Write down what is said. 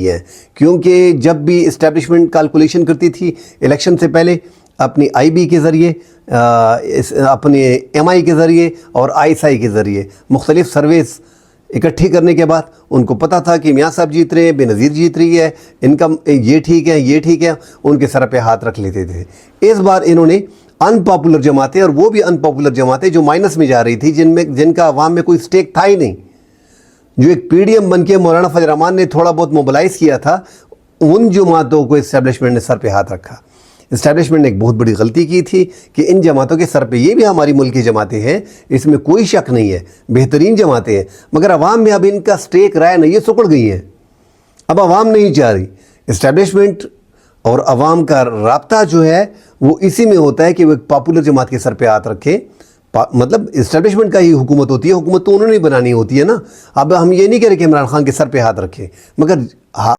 ہے، کیونکہ جب بھی اسٹیبلشمنٹ کیلکولیشن کرتی تھی الیکشن سے پہلے اپنی آئی بی کے ذریعے، اپنے ایم آئی کے ذریعے اور آئی ایس آئی کے ذریعے مختلف سرویز اکٹھی کرنے کے بعد ان کو پتہ تھا کہ میاں صاحب جیت رہے ہیں، بے نظیر جیت رہی ہے، ان کا یہ ٹھیک ہے، یہ ٹھیک ہے، ان کے سر پہ ہاتھ رکھ لیتے تھے۔ اس بار انہوں نے ان پاپولر جماعتیں، اور وہ بھی ان پاپولر جماعتیں جو مائنس میں جا رہی تھی، جن کا عوام میں کوئی سٹیک تھا ہی نہیں، جو ایک پی ڈی ایم بن کے مولانا فضل الرحمان نے تھوڑا بہت موبلائز کیا تھا، ان جماعتوں کو اسٹیبلشمنٹ نے سر پہ ہاتھ رکھا۔ اسٹیبلشمنٹ نے ایک بہت بڑی غلطی کی تھی کہ ان جماعتوں کے سر پہ، یہ بھی ہماری ملک کی جماعتیں ہیں، اس میں کوئی شک نہیں ہے، بہترین جماعتیں ہیں، مگر عوام میں اب ان کا سٹیک رائے نہیں، یہ سکڑ گئی ہیں، اب عوام نہیں چاہ رہی۔ اسٹیبلشمنٹ اور عوام کا رابطہ جو ہے وہ اسی میں ہوتا ہے کہ وہ ایک پاپولر جماعت کے سر پہ ہاتھ رکھے۔ مطلب اسٹیبلشمنٹ کا ہی حکومت ہوتی ہے، حکومت تو انہوں نے بنانی ہوتی ہے نا۔ اب ہم یہ نہیں کہہ رہے کہ عمران خان کے سر پہ ہاتھ رکھیں، مگر